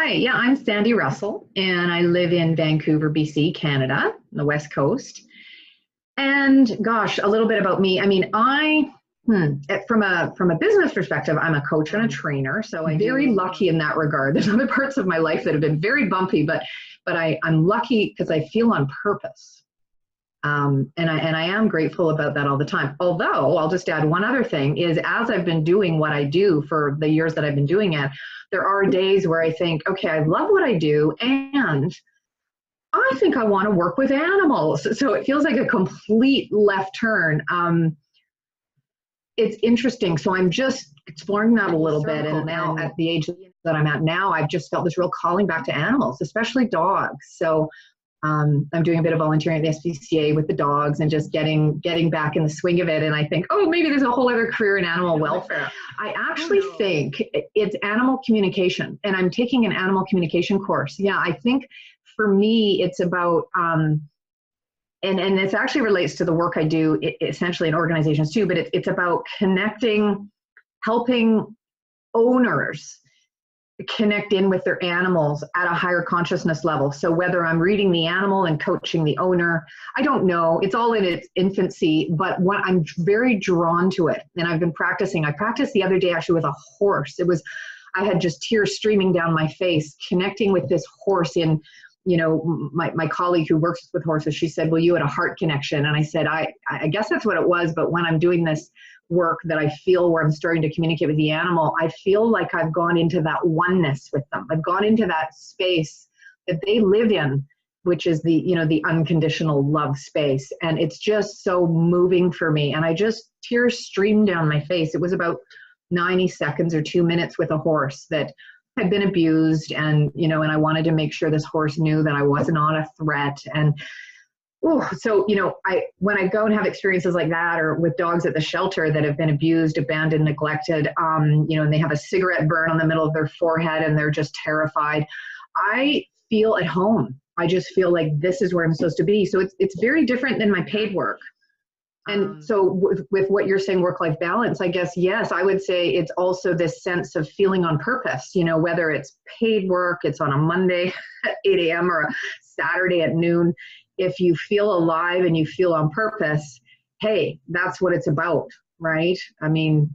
Hi, yeah, I'm Sandy Russell, and I live in Vancouver, BC, Canada, on the West Coast. And gosh, a little bit about me. I mean, from a business perspective, I'm a coach and a trainer, so I'm very lucky in that regard. There's other parts of my life that have been very bumpy, but I'm lucky because I feel on purpose. And I am grateful about that all the time. Although I'll just add one other thing is, as I've been doing what I do for the years that I've been doing it, there are days where I think, okay, I love what I do, and I think I want to work with animals. So it feels like a complete left turn. It's interesting. So I'm just exploring that a little bit. And now at the age that I'm at now, I've just felt this real calling back to animals, especially dogs. So I'm doing a bit of volunteering at the SPCA with the dogs and just getting back in the swing of it. And I think, oh, maybe there's a whole other career in animal welfare. I actually think it's animal communication, and I'm taking an animal communication course. Yeah, I think for me, it's about, and this actually relates to the work I do essentially in organizations too, but it's about connecting, helping owners connect in with their animals at a higher consciousness level. So whether I'm reading the animal and coaching the owner, I don't know, it's all in its infancy, but what I'm very drawn to it. And I've been practicing. I practiced the other day actually with a horse. I had just tears streaming down my face, connecting with this horse in, my colleague who works with horses, she said, well, you had a heart connection. And I said, I guess that's what it was. But when I'm doing this work that I feel where I'm starting to communicate with the animal, I feel like I've gone into that oneness with them. I've gone into that space that they live in, which is the unconditional love space. And it's just so moving for me. And tears streamed down my face. It was about 90 seconds or 2 minutes with a horse that had been abused. And I wanted to make sure this horse knew that I was not a threat. And so, when I go and have experiences like that, or with dogs at the shelter that have been abused, abandoned, neglected, and they have a cigarette burn on the middle of their forehead and they're just terrified, I feel at home. I just feel like this is where I'm supposed to be. So it's very different than my paid work. And so with what you're saying, work-life balance, I guess, yes, I would say it's also this sense of feeling on purpose, whether it's paid work, it's on a Monday at 8 a.m. or a Saturday at noon. If you feel alive and you feel on purpose, hey, that's what it's about, right? I mean,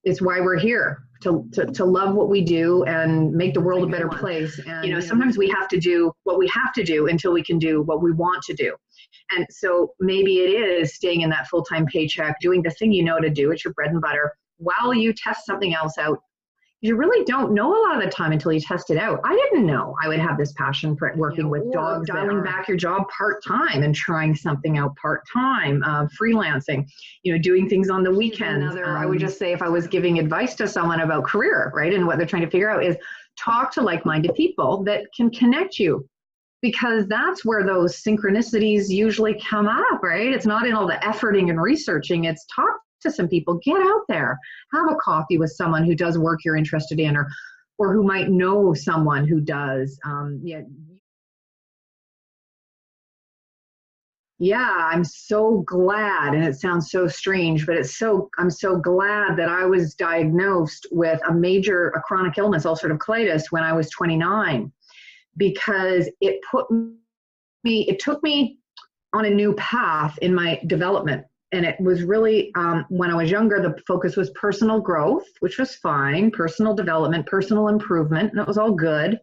it's why we're here, to love what we do and make the world a better place. And, sometimes we have to do what we have to do until we can do what we want to do. And so maybe it is staying in that full-time paycheck, doing the thing you know to do, it's your bread and butter, while you test something else out. You really don't know a lot of the time until you test it out. I didn't know I would have this passion for working with dogs, dialing back your job part-time and trying something out part-time, freelancing, doing things on the weekends. I would just say, if I was giving advice to someone about career, right, and what they're trying to figure out, is talk to like-minded people that can connect you, because that's where those synchronicities usually come up, right? It's not in all the efforting and researching, it's talk to some people, get out there, have a coffee with someone who does work you're interested in, or who might know someone who does. Yeah, I'm so glad, and it sounds so strange, but I'm so glad that I was diagnosed with a chronic illness, ulcerative colitis, when I was 29, because it took me on a new path in my development. And it was really, when I was younger, the focus was personal growth, which was fine, personal development, personal improvement, and it was all good.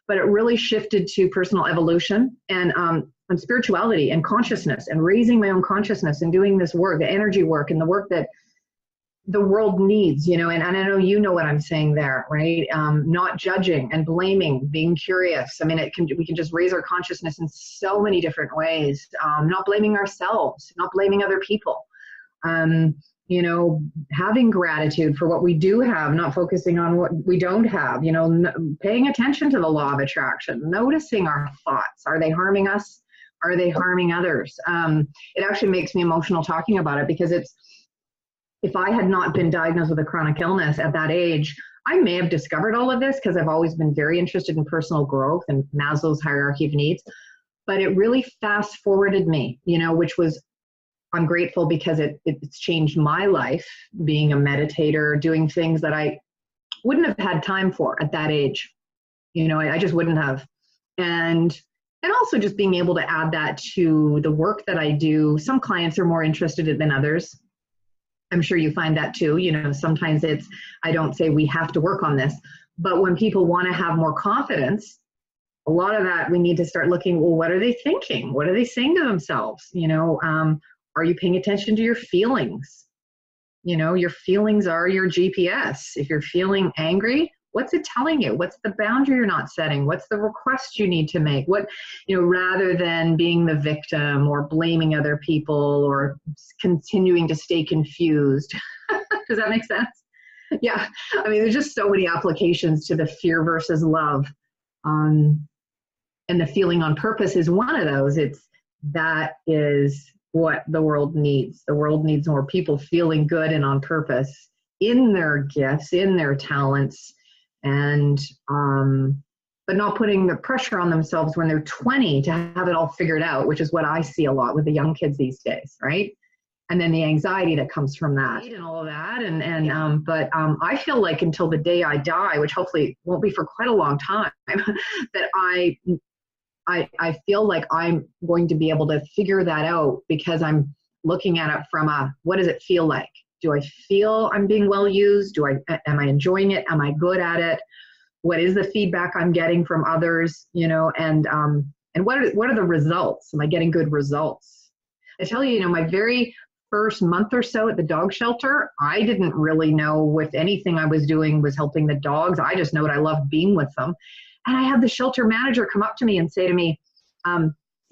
But it really shifted to personal evolution and spirituality and consciousness, and raising my own consciousness and doing this work, the energy work and the work that the world needs, and I know what I'm saying there, right? Not judging and blaming, being curious. I mean, we can just raise our consciousness in so many different ways. Not blaming ourselves, not blaming other people. Having gratitude for what we do have, not focusing on what we don't have. Paying attention to the law of attraction, noticing our thoughts. Are they harming us? Are they harming others? It actually makes me emotional talking about it, because if I had not been diagnosed with a chronic illness at that age, I may have discovered all of this, because I've always been very interested in personal growth and Maslow's hierarchy of needs. But it really fast forwarded me, I'm grateful, because it's changed my life, being a meditator, doing things that I wouldn't have had time for at that age. You know, I just wouldn't have. And also just being able to add that to the work that I do. Some clients are more interested than others. I'm sure you find that too. You know, sometimes I don't say we have to work on this, but when people want to have more confidence, a lot of that we need to start looking, well, what are they thinking? What are they saying to themselves? You know, are you paying attention to your feelings? You know, your feelings are your GPS. If you're feeling angry, what's it telling you? What's the boundary you're not setting? What's the request you need to make? What, you know, rather than being the victim or blaming other people or continuing to stay confused. Does that make sense? Yeah. I mean, there's just so many applications to the fear versus love. And the feeling on purpose is one of those. That is what the world needs. The world needs more people feeling good and on purpose in their gifts, in their talents, and but not putting the pressure on themselves when they're 20 to have it all figured out, which is what I see a lot with the young kids these days, right? And then the anxiety that comes from that and all of that. But I feel like until the day I die, which hopefully won't be for quite a long time, that I feel like I'm going to be able to figure that out, because I'm looking at it from what does it feel like? Do I feel I'm being well used? Am I enjoying it? Am I good at it? What is the feedback I'm getting from others? You know, and what are the results? Am I getting good results? I tell you, you know, my very first month or so at the dog shelter, I didn't really know if anything I was doing was helping the dogs. I just know that I loved being with them. And I had the shelter manager come up to me and say to me,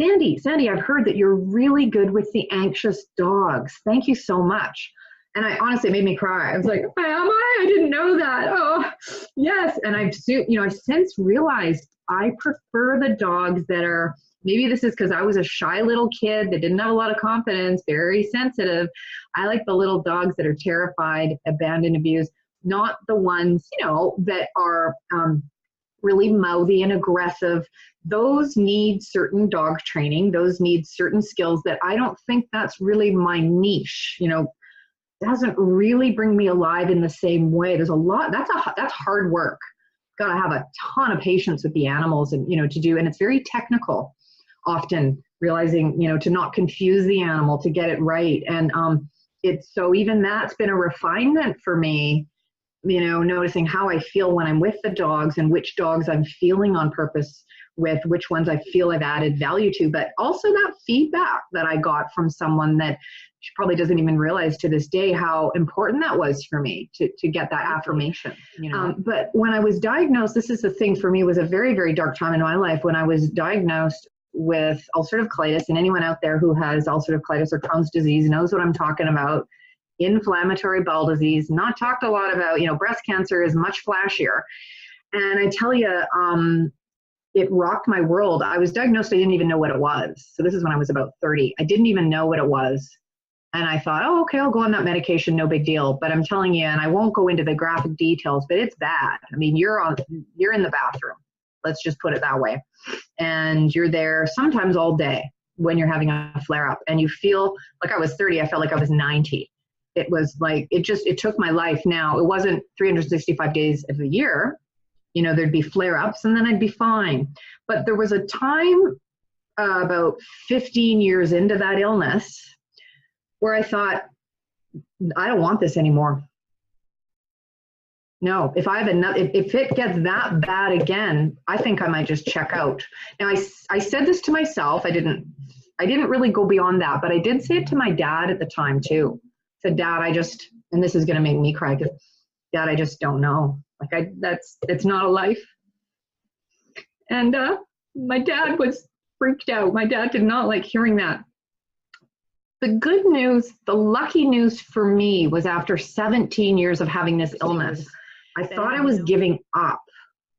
Sandy, I've heard that you're really good with the anxious dogs. Thank you so much. And I honestly, it made me cry. I was like, am I? I didn't know that. Oh, yes. And I've since realized I prefer the dogs that are, maybe this is because I was a shy little kid that didn't have a lot of confidence, very sensitive. I like the little dogs that are terrified, abandoned, abused, not the ones, you know, that are really mouthy and aggressive. Those need certain dog training. Those need certain skills that I don't think that's really my niche. You know, doesn't really bring me alive in the same way. There's a lot, that's hard work. Got to have a ton of patience with the animals and, you know, to do, and it's very technical, often realizing, you know, to not confuse the animal, to get it right. And so even that's been a refinement for me, you know, noticing how I feel when I'm with the dogs and which dogs I'm feeling on purpose with, which ones I feel I've added value to, but also that feedback that I got from someone that she probably doesn't even realize to this day how important that was for me to get that affirmation, you know. But when I was diagnosed, this is the thing for me, was a very, very dark time in my life when I was diagnosed with ulcerative colitis. And anyone out there who has ulcerative colitis or Crohn's disease knows what I'm talking about. Inflammatory bowel disease, not talked a lot about. You know, breast cancer is much flashier. And I tell you, it rocked my world. I was diagnosed, I didn't even know what it was. So this is when I was about 30. I didn't even know what it was. And I thought, oh, okay, I'll go on that medication, no big deal. But I'm telling you, and I won't go into the graphic details, but it's bad. I mean, you're in the bathroom. Let's just put it that way. And you're there sometimes all day when you're having a flare up. And you feel like I was 30, I felt like I was 90. It was like, it took my life. Now, it wasn't 365 days of the year. You know, there'd be flare-ups and then I'd be fine. But there was a time about 15 years into that illness where I thought, I don't want this anymore. No, if it gets that bad again, I think I might just check out. Now, I said this to myself. I didn't really go beyond that, but I did say it to my dad at the time too. I said, Dad, and this is going to make me cry, because Dad, I just don't know. Like it's not a life. And my dad was freaked out. My dad did not like hearing that. The good news, the lucky news for me was after 17 years of having this illness, I thought I was giving up.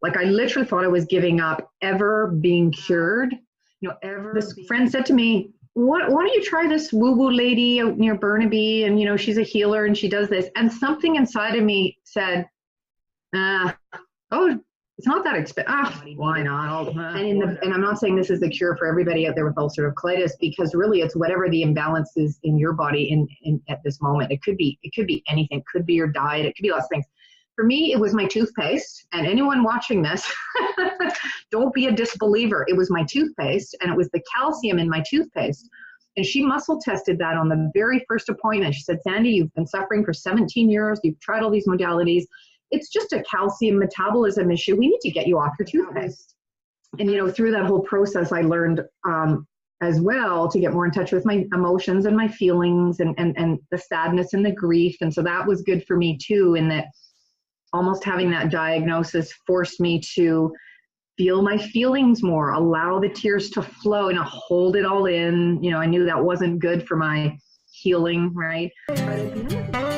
Like I literally thought I was giving up ever being cured. You know, this friend said to me, why don't you try this woo-woo lady out near Burnaby? And, you know, she's a healer and she does this. And something inside of me said, it's not that expensive. Why not? And I'm not saying this is the cure for everybody out there with ulcerative colitis, because really it's whatever the imbalance is in your body in at this moment. It could be anything. It could be your diet. It could be lots of things. For me, it was my toothpaste, and anyone watching this, don't be a disbeliever. It was my toothpaste, and it was the calcium in my toothpaste. And she muscle tested that on the very first appointment. She said, Sandy, you've been suffering for 17 years. You've tried all these modalities. It's just a calcium metabolism issue. We need to get you off your toothpaste. And, you know, through that whole process, I learned as well to get more in touch with my emotions and my feelings and the sadness and the grief. And so that was good for me too, in that almost having that diagnosis forced me to feel my feelings more, allow the tears to flow and hold it all in. You know, I knew that wasn't good for my healing, right? But at the end of the day,